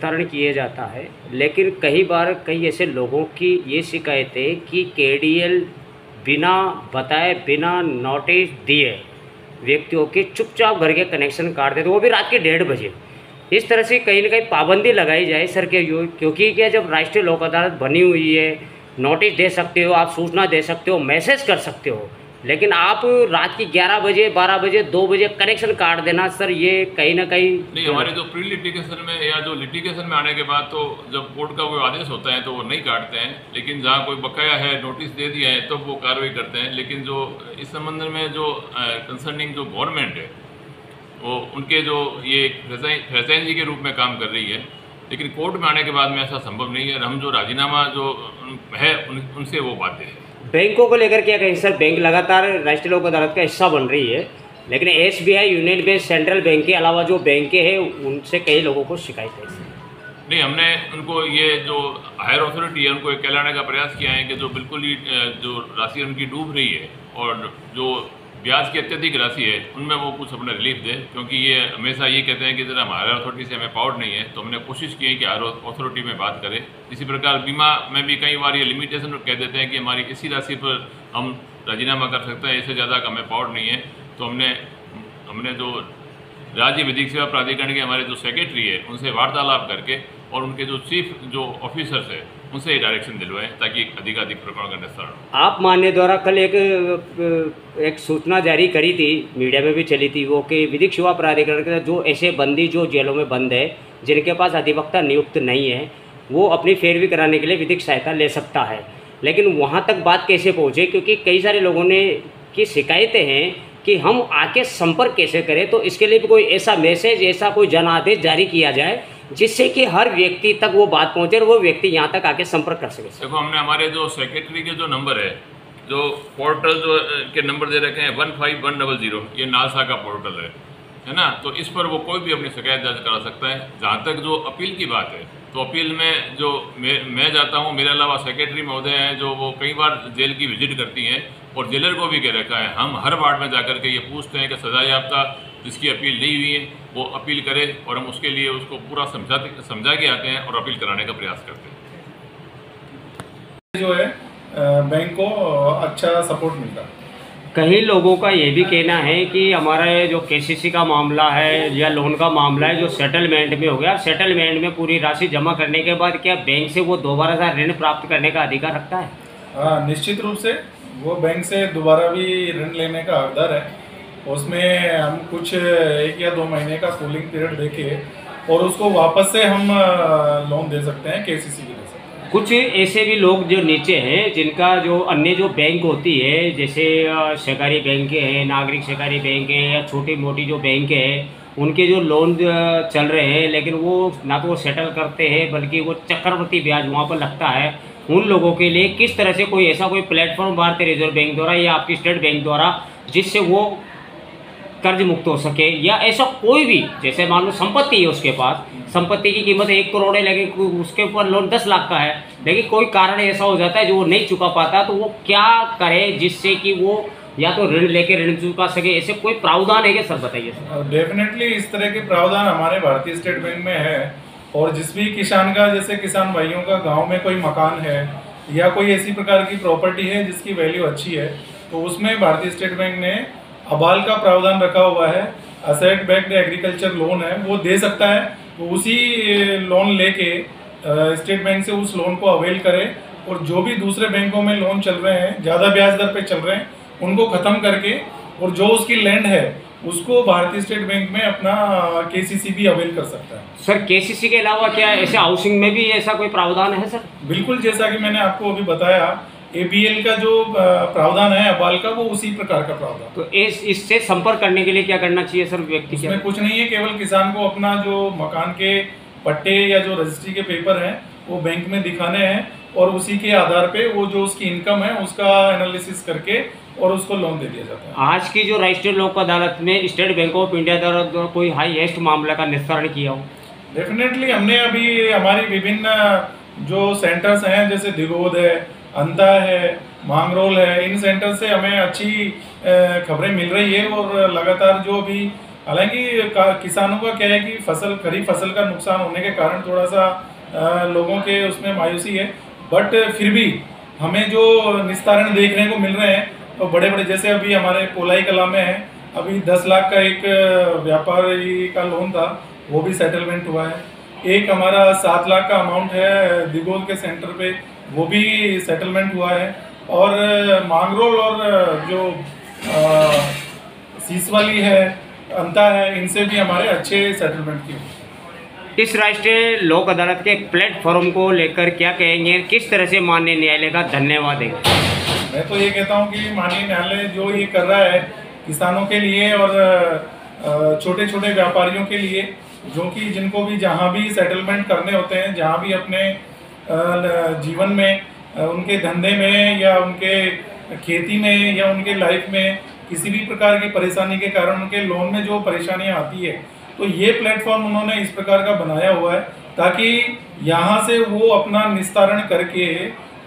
निस्तारण किया जाता है, लेकिन कई बार कई ऐसे लोगों की ये शिकायतें कि केडीएल बिना बताए, बिना नोटिस दिए व्यक्तियों के चुपचाप घर के कनेक्शन काट देते, वो भी रात के 1:30 बजे। इस तरह से कहीं न कहीं पाबंदी लगाई जाए सर के क्योंकि क्या जब राष्ट्रीय लोक अदालत बनी हुई है, नोटिस दे सकते हो, आप सूचना दे सकते हो, मैसेज कर सकते हो, लेकिन आप रात की 11 बजे, 12 बजे, 2 बजे कनेक्शन काट देना सर, ये कहीं ना कहीं नहीं। हमारे जो प्री लिटिगेशन में या जो लिटिगेशन में आने के बाद तो जब कोर्ट का कोई आदेश होता है तो वो नहीं काटते हैं, लेकिन जहाँ कोई बकाया है, नोटिस दे दिया है, तब तो वो कार्रवाई करते हैं। लेकिन जो इस संबंध में जो कंसर्निंग जो गवर्नमेंट है वो उनके जो ये फ्रेंचाइजी के रूप में काम कर रही है, लेकिन कोर्ट में आने के बाद में ऐसा संभव नहीं है। हम जो राजीनामा जो है उनसे वो बाध्य है। बैंकों को लेकर क्या कहें सर? बैंक लगातार राष्ट्रीय लोक अदालत का हिस्सा बन रही है, लेकिन SBI, union bank, central bank के अलावा जो बैंकें हैं उनसे कई लोगों को शिकायत है। नहीं, हमने उनको ये जो हायर अथॉरिटी है उनको कहलाने का प्रयास किया है कि जो बिल्कुल ही जो राशि उनकी डूब रही है और जो ब्याज की अत्यधिक राशि है उनमें वो कुछ अपना रिलीफ दे, क्योंकि ये हमेशा ये कहते हैं कि जरा हायर अथॉरिटी से हमें पावर नहीं है। तो हमने कोशिश की है कि हायर अथॉरिटी में बात करें। इसी प्रकार बीमा में भी कई बार ये लिमिटेशन कह देते हैं कि हमारी इसी राशि पर हम राजीनामा कर सकते हैं, इससे ज़्यादा का हमें पावर नहीं है। तो हमने जो राज्य विधिक सेवा प्राधिकरण के हमारे जो सेक्रेटरी है उनसे वार्तालाप करके और उनके जो चीफ जो ऑफिसर्स है उनसे डायरेक्शन दिलवाएं ताकि अधिक प्रकरण का निस्तारण हो। आप मान्य द्वारा कल एक सूचना जारी करी थी, मीडिया में भी चली थी वो, कि विधिक सेवा प्राधिकरण के जो ऐसे बंदी जो जेलों में बंद है, जिनके पास अधिवक्ता नियुक्त नहीं है, वो अपनी फेरवी कराने के लिए विधिक सहायता ले सकता है। लेकिन वहाँ तक बात कैसे पहुँचे? क्योंकि कई सारे लोगों ने की शिकायतें हैं कि हम आके संपर्क कैसे करें, तो इसके लिए भी कोई ऐसा मैसेज, ऐसा कोई जनादेश जारी किया जाए जिससे कि हर व्यक्ति तक वो बात पहुंचे और वो व्यक्ति यहाँ तक आके संपर्क कर सके। देखो, हमने हमारे जो सेक्रेटरी के जो नंबर है, जो पोर्टल जो के नंबर दे रखे हैं 15100, ये नालसा का पोर्टल है ना। तो इस पर वो कोई भी अपनी शिकायत दर्ज करा सकता है। जहाँ तक जो अपील की बात है, तो अपील में जो मैं जाता हूँ, मेरे अलावा सेक्रेटरी महोदय हैं जो वो कई बार जेल की विजिट करती हैं और जेलर को भी कह रखा है हम हर वार्ड में जाकर के ये पूछते हैं कि सजा याफ्ता जिसकी अपील नहीं हुई है वो अपील करे, और हम उसके लिए उसको पूरा समझा के आते हैं और अपील कराने का प्रयास करते हैं। जो है बैंक को अच्छा सपोर्ट मिलता है। कई लोगों का ये भी कहना है कि हमारा ये जो केसीसी का मामला है या लोन का मामला है जो सेटलमेंट में हो गया, सेटलमेंट में पूरी राशि जमा करने के बाद क्या बैंक से वो दोबारा ऋण प्राप्त करने का अधिकार रखता है? हाँ, निश्चित रूप से वो बैंक से दोबारा भी ऋण लेने का हकदार है। उसमें हम कुछ 1 या 2 महीने का कूलिंग पीरियड देके और उसको वापस से हम लोन दे सकते हैं, केसीसी भी दे सकते हैं। कुछ ऐसे भी लोग जो नीचे हैं जिनका जो अन्य जो बैंक होती है, जैसे सहकारी बैंक हैं, नागरिक सहकारी बैंक है या छोटी मोटी जो बैंक है, उनके जो लोन चल रहे हैं, लेकिन वो ना तो वो सेटल करते हैं बल्कि वो चक्रवृद्धि ब्याज वहाँ पर लगता है। उन लोगों के लिए किस तरह से कोई ऐसा कोई प्लेटफॉर्म भारतीय रिजर्व बैंक द्वारा या आपकी स्टेट बैंक द्वारा जिससे वो कर्ज मुक्त हो सके, या ऐसा कोई भी, जैसे मान लो संपत्ति है उसके पास, संपत्ति की कीमत 1 करोड़ है लेकिन उसके ऊपर लोन 10 लाख का है, लेकिन कोई कारण ऐसा हो जाता है जो वो नहीं चुका पाता, तो वो क्या करे जिससे कि वो या तो ऋण लेके ऋण चुका सके? ऐसे कोई प्रावधान है क्या सर? बताइए सर। डेफिनेटली इस तरह के प्रावधान हमारे भारतीय स्टेट बैंक में है। और जिस भी किसान का, जैसे किसान भाइयों का गाँव में कोई मकान है या कोई ऐसी प्रकार की प्रॉपर्टी है जिसकी वैल्यू अच्छी है, तो उसमें भारतीय स्टेट बैंक ने अबाल का प्रावधान रखा हुआ है। असेट बैक्ड एग्रीकल्चर लोन है, वो दे सकता है। तो उसी लोन लेके स्टेट बैंक से उस लोन को अवेल करे और जो भी दूसरे बैंकों में लोन चल रहे हैं, ज़्यादा ब्याज दर पे चल रहे हैं, उनको ख़त्म करके और जो उसकी लैंड है उसको भारतीय स्टेट बैंक में अपना केसीसी भी अवेल कर सकता है। सर, केसीसी के अलावा क्या ऐसे हाउसिंग में भी ऐसा कोई प्रावधान है सर? बिल्कुल, जैसा कि मैंने आपको अभी बताया, एबीएल का जो प्रावधान है अबाल का, वो उसी प्रकार का प्रावधान। तो इससे संपर्क करने के लिए क्या करना चाहिए सर व्यक्ति? इसमें कुछ नहीं है, केवल किसान को अपना जो मकान के पट्टे या जो रजिस्ट्री के पेपर हैं वो बैंक में दिखाने हैं और उसी के आधार पे वो जो उसकी इनकम है उसका एनालिसिस करके और उसको लोन दे दिया जाता है। आज की जो राष्ट्रीय लोक अदालत में स्टेट बैंक ऑफ इंडिया द्वारा कोई हाईएस्ट मामला का निस्तारण किया हो? डेफिनेटली हमने अभी हमारी विभिन्न जो सेंटर्स हैं, जैसे दिगोद है, अंता है, मांगरोल है, इन सेंटर से हमें अच्छी खबरें मिल रही है और लगातार जो भी हालांकि किसानों का क्या है कि खरीफ फसल का नुकसान होने के कारण थोड़ा सा लोगों के उसमें मायूसी है, बट फिर भी हमें जो निस्तारण देखने को मिल रहे हैं तो बड़े बड़े, जैसे अभी हमारे पोलाई कला में है, अभी 10 लाख का एक व्यापारी का लोन था, वो भी सेटलमेंट हुआ है। एक हमारा 7 लाख का अमाउंट है दिगोल के सेंटर पे, वो भी सेटलमेंट हुआ है। और मांगरोल और जो सीसवाली है, अंता है, इनसे भी हमारे अच्छे सेटलमेंट किए। इस राष्ट्रीय लोक अदालत के प्लेटफॉर्म को लेकर क्या कहेंगे, किस तरह से माननीय न्यायालय का धन्यवाद देंगे? मैं तो ये कहता हूँ कि माननीय न्यायालय जो ये कर रहा है किसानों के लिए और छोटे छोटे व्यापारियों के लिए, जो कि जिनको भी जहाँ भी सेटलमेंट करने होते हैं, जहाँ भी अपने जीवन में, उनके धंधे में या उनके खेती में या उनके लाइफ में किसी भी प्रकार की परेशानी के कारण उनके लोन में जो परेशानियाँ आती है, तो ये प्लेटफॉर्म उन्होंने इस प्रकार का बनाया हुआ है ताकि यहाँ से वो अपना निस्तारण करके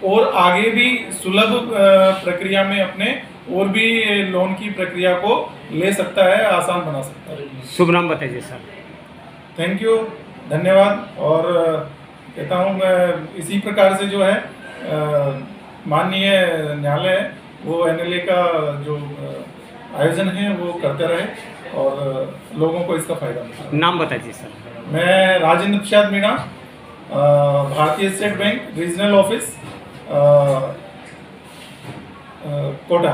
और आगे भी सुलभ प्रक्रिया में अपने और भी लोन की प्रक्रिया को ले सकता है, आसान बना सकता है। शुभ नाम बताइए सर। थैंक यू, धन्यवाद। और कहता हूँ मैं इसी प्रकार से जो है माननीय न्यायालय है वो NLA का जो आयोजन है वो करते रहे और लोगों को इसका फायदा मिले। नाम बताइए सर। मैं राजेंद्र प्रसाद मीणा, भारतीय State Bank regional office Kota.